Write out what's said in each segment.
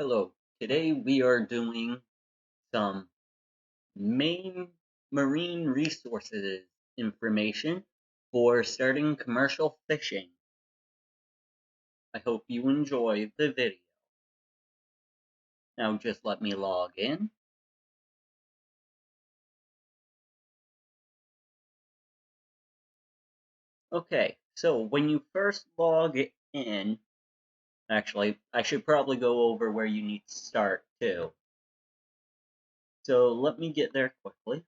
Hello, today we are doing some Maine marine resources information for starting commercial fishing. I hope you enjoy the video. Now just let me log in. Okay, so when you first log in, actually, I should probably go over where you need to start too. So let me get there quickly.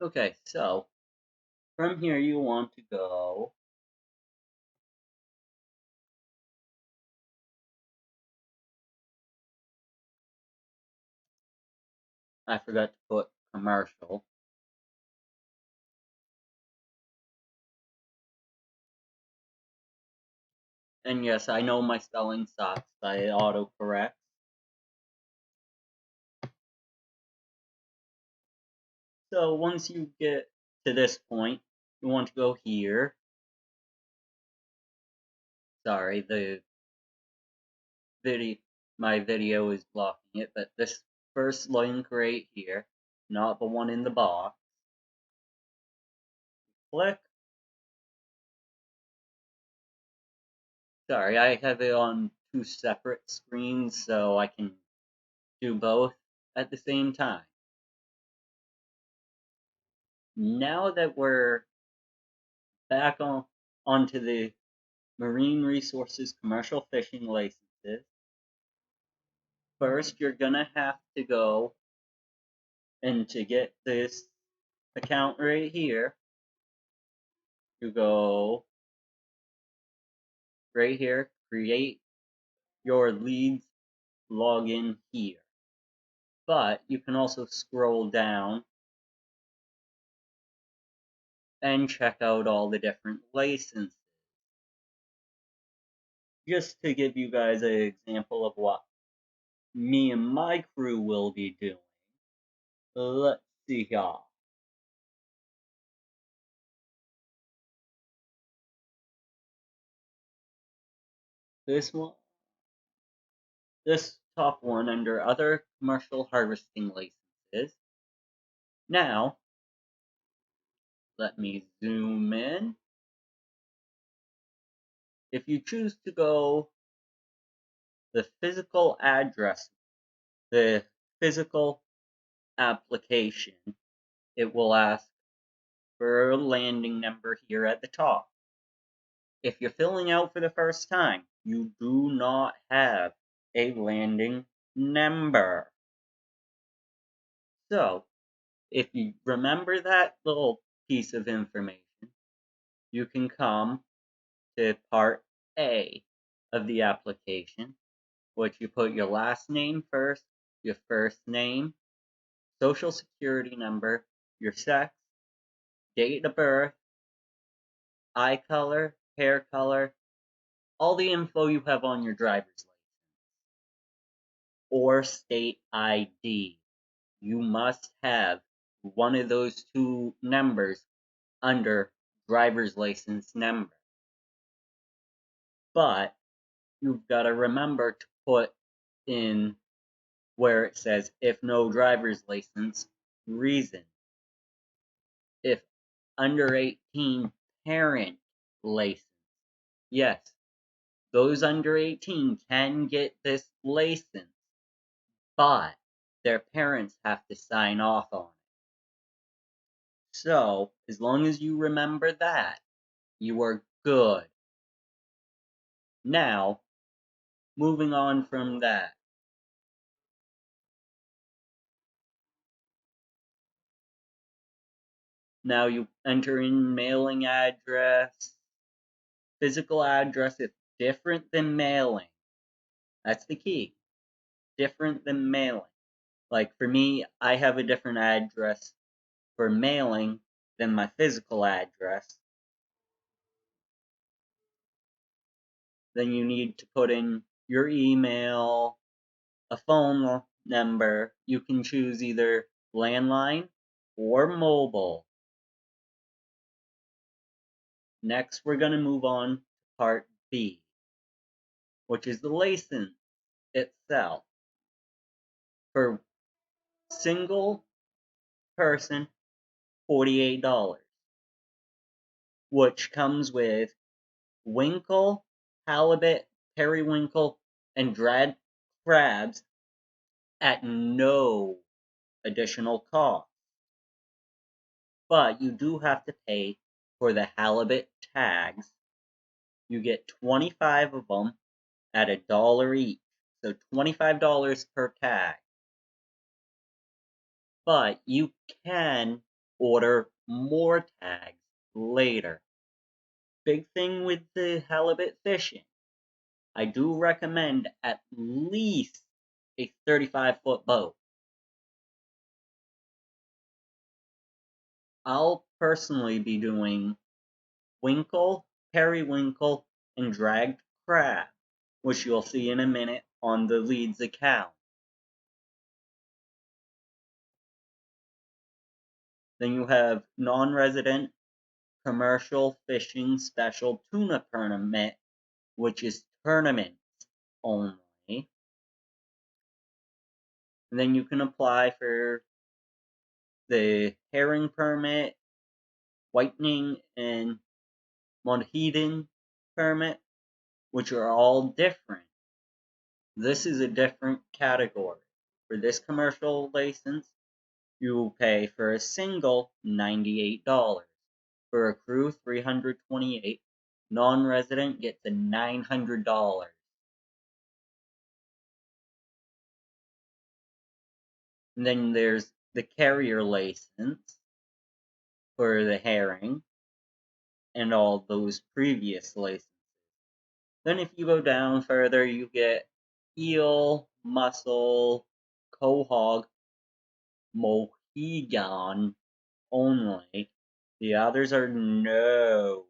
Okay, so from here you want to go I forgot to put commercial. And yes, I know my spelling sucks. I autocorrect. So once you get to this point, you want to go here. Sorry, my video is blocking it, but this first link right here, not the one in the box. Click. Sorry, I have it on two separate screens so I can do both at the same time. Now that we're back onto the marine resources commercial fishing licenses, first you're gonna have to go and to get this account right here, you go right here, create your leads login here. But you can also scroll down and check out all the different licenses. Just to give you guys an example of what me and my crew will be doing. Let's see here. This one, this top one under other commercial harvesting licenses. Now, let me zoom in. If you choose to go the physical address, the physical application, it will ask for a landing number here at the top. If you're filling out for the first time, you do not have a landing number. So, if you remember that little piece of information, you can come to part A of the application, which you put your last name first, your first name, social security number, your sex, date of birth, eye color, hair color, all the info you have on your driver's license, or state ID. You must have one of those two numbers under driver's license number. But you've got to remember to put in where it says if no driver's license, reason. If under 18 parent license, yes, those under 18 can get this license, but their parents have to sign off on it. So, as long as you remember that, you are good. Now, moving on from that. Now you enter in mailing address. Physical address is different than mailing. That's the key. Different than mailing. Like for me, I have a different address for mailing than my physical address. Then you need to put in your email, a phone number. You can choose either landline or mobile. Next, we're going to move on to part B, which is the license itself. For single person, $48, which comes with winkle, halibut, periwinkle, and dried crabs at no additional cost. But you do have to pay for the halibut tags. You get 25 of them at $1 each, so $25 per tag. But you can order more tags later. Big thing with the halibut fishing, I do recommend at least a 35-foot boat. I'll personally be doing winkle, periwinkle, and dragged crab, which you'll see in a minute on the Leeds account. Then you have non-resident commercial fishing special tuna permit, which is tournaments only. And then you can apply for the herring permit, whitening, and Mohican permit, which are all different. This is a different category. For this commercial license, you will pay for a single $98. For a crew, $328. Non-resident gets a $900. And then there's the carrier license for the herring and all those previous licenses. Then if you go down further, you get eel, mussel, quahog, Mohican only. The others are no.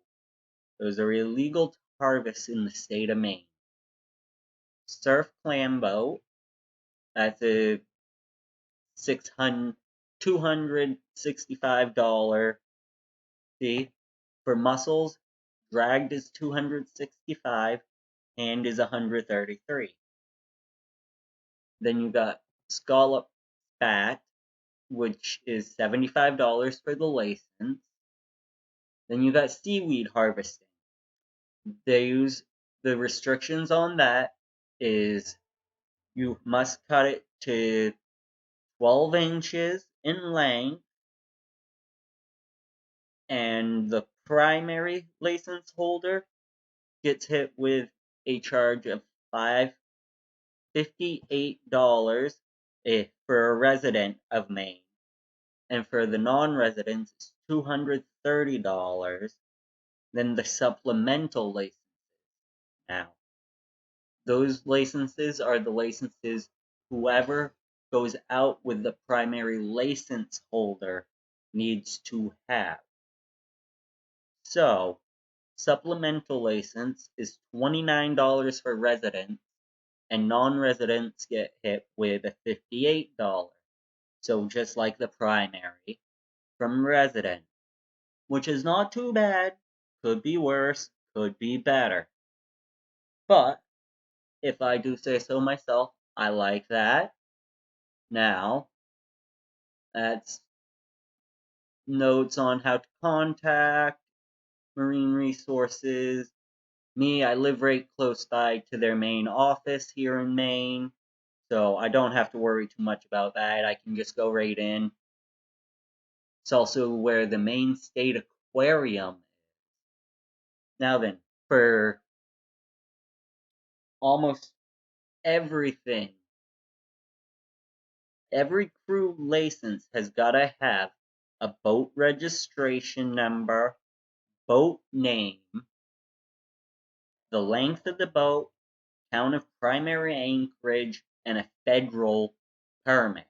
Those are illegal to harvest in the state of Maine. Surf clam boat, that's a $265 fee. For mussels, dragged is $265, hand is $133. Then you got scallop spat, which is $75 for the license. Then you got seaweed harvesting. They use the restrictions on that is you must cut it to 12 inches in length, and the primary license holder gets hit with a charge of $58 for a resident of Maine, and for the non-residents, it's $230. Then the supplemental licenses. Now, those licenses are the licenses whoever goes out with the primary license holder needs to have. So, supplemental license is $29 for residents, and non-residents get hit with a $58. So just like the primary from resident, which is not too bad, could be worse, could be better. But if I do say so myself, I like that. Now, that's notes on how to contact marine resources. Me, I live right close by to their main office here in Maine, so I don't have to worry too much about that. I can just go right in. It's also where the Maine State Aquarium is. Now then, for almost everything, every crew license has got to have a boat registration number, boat name, the length of the boat, town of primary anchorage, and a federal permit.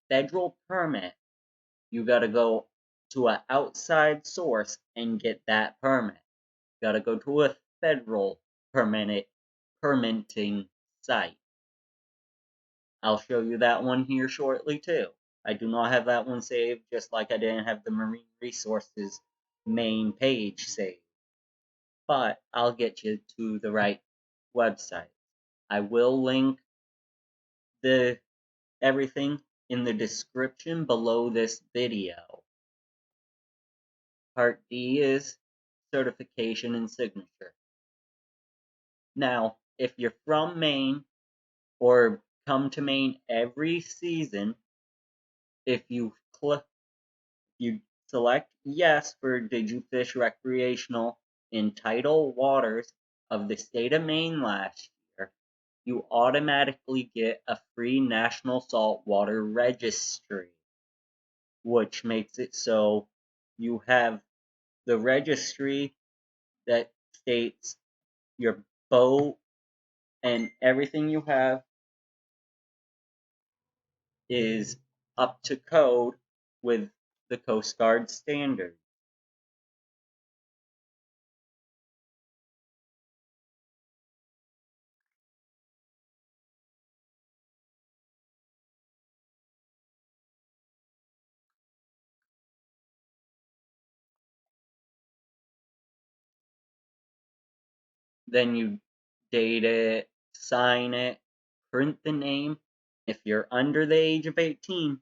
Federal permit, you gotta go to an outside source and get that permit. You gotta go to a federal permitting site. I'll show you that one here shortly too. I do not have that one saved, just like I didn't have the Marine Resources main page saved. But I'll get you to the right website. I will link the everything in the description below this video. Part D is certification and signature. Now, if you're from Maine or come to Maine every season, if you select yes for did you fish recreational in tidal waters of the state of Maine last year, you automatically get a free national saltwater registry, which makes it so you have the registry that states your boat and everything you have is up to code with the Coast Guard standard. Then you date it, sign it, print the name. If you're under the age of 18,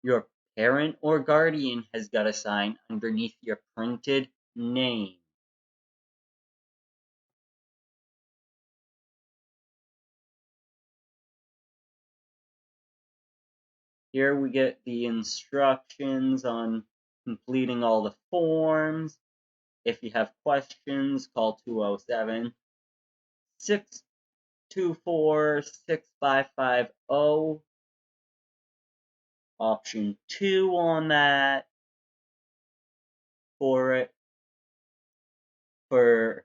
your parent or guardian has got to sign underneath your printed name. Here we get the instructions on completing all the forms. If you have questions, call 207 624 6550. Option 2 on that for it. For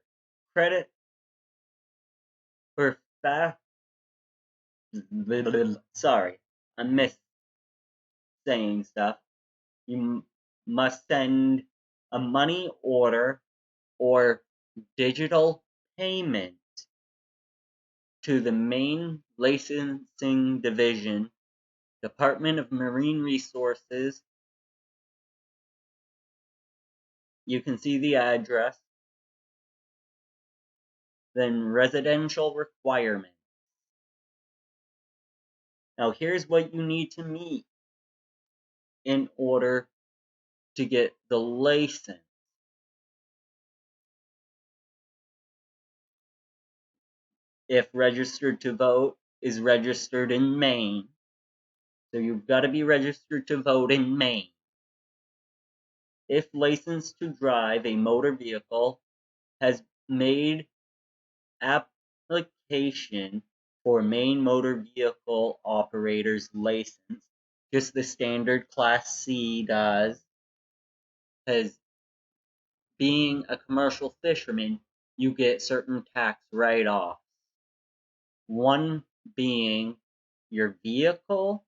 credit, for fast, sorry, I missed saying stuff. You must send a money order or digital payment to the Maine Licensing Division, Department of Marine Resources. You can see the address. Then residential requirements. Now here's what you need to meet in order to get the license. If registered to vote is registered in Maine. So you've got to be registered to vote in Maine. If licensed to drive a motor vehicle, has made application for Maine Motor Vehicle Operator's License, just the standard Class C does, as being a commercial fisherman, you get certain tax write-offs. One being your vehicle,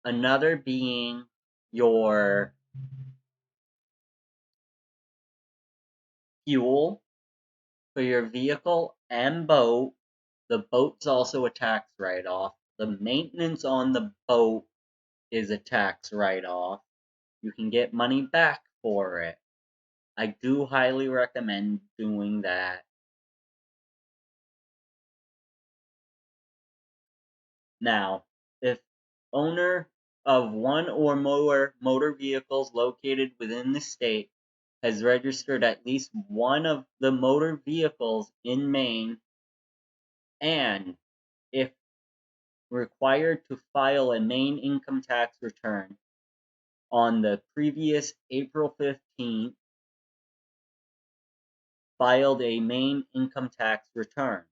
another being your fuel for your vehicle and boat. The boat's also a tax write-off. The maintenance on the boat is a tax write-off. You can get money back for it. I do highly recommend doing that. Now, if owner of one or more motor vehicles located within the state has registered at least one of the motor vehicles in Maine, and if required to file a Maine income tax return on the previous April 15th, filed a Maine income tax return.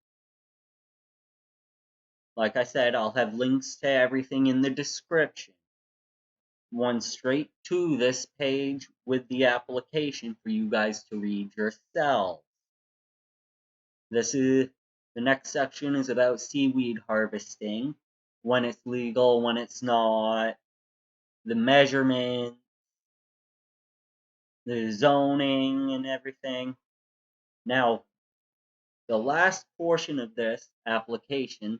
Like I said, I'll have links to everything in the description. one straight to this page with the application for you guys to read yourselves. This is the next section is about seaweed harvesting, when it's legal, when it's not, the measurement, the zoning, and everything. Now, the last portion of this application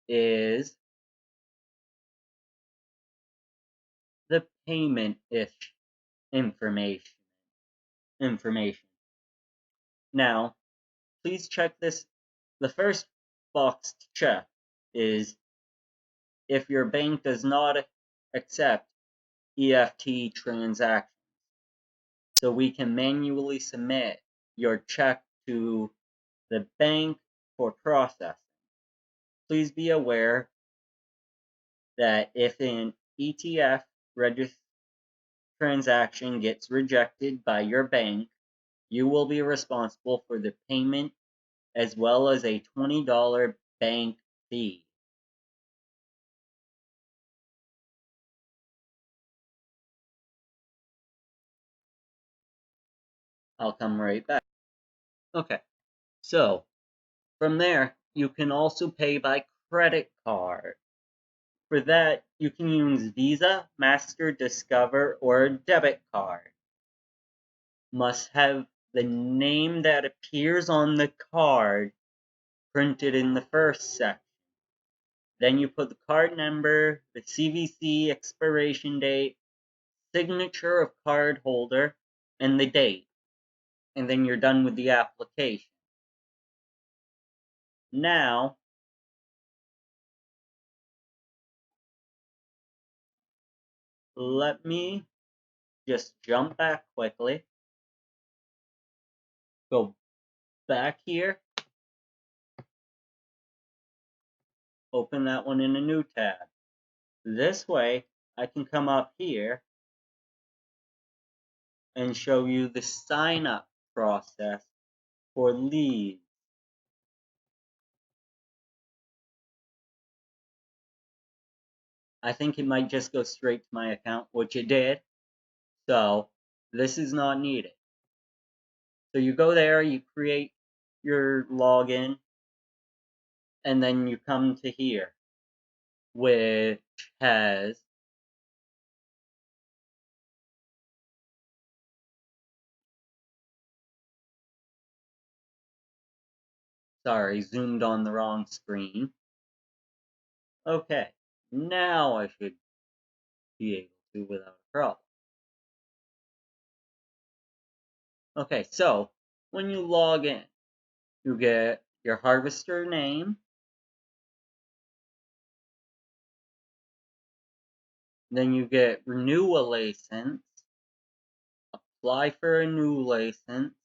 is the payment-ish information. Now, please check this. The first box to check is if your bank does not accept EFT transactions. So we can manually submit your check to the bank for processing. Please be aware that if an ETF transaction gets rejected by your bank, you will be responsible for the payment as well as a $20 bank fee. I'll come right back. Okay, so from there, you can also pay by credit card. For that, you can use Visa, Master, Discover, or a debit card. Must have the name that appears on the card printed in the first section. Then you put the card number, the CVC expiration date, signature of card holder, and the date. And then you're done with the application. Now, let me just jump back quickly. Go back here. Open that one in a new tab. This way, I can come up here and show you the sign up process for leads. I think it might just go straight to my account, which it did. So this is not needed. So you go there, you create your login, and then you come to here, which has zoomed on the wrong screen. Okay, now I should be able to without a problem. Okay, so when you log in, you get your harvester name, then you get renew a license, apply for a new license,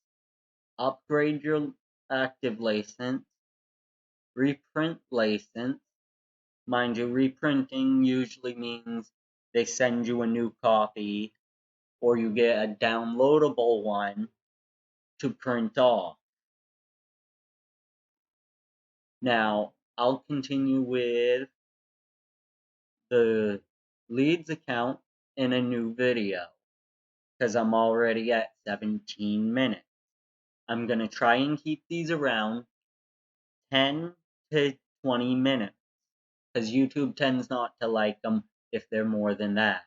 upgrade your active license, reprint license. Mind you, reprinting usually means they send you a new copy or you get a downloadable one to print off. Now, I'll continue with the leads account in a new video because I'm already at 17 minutes. I'm going to try and keep these around 10 to 20 minutes because YouTube tends not to like them if they're more than that.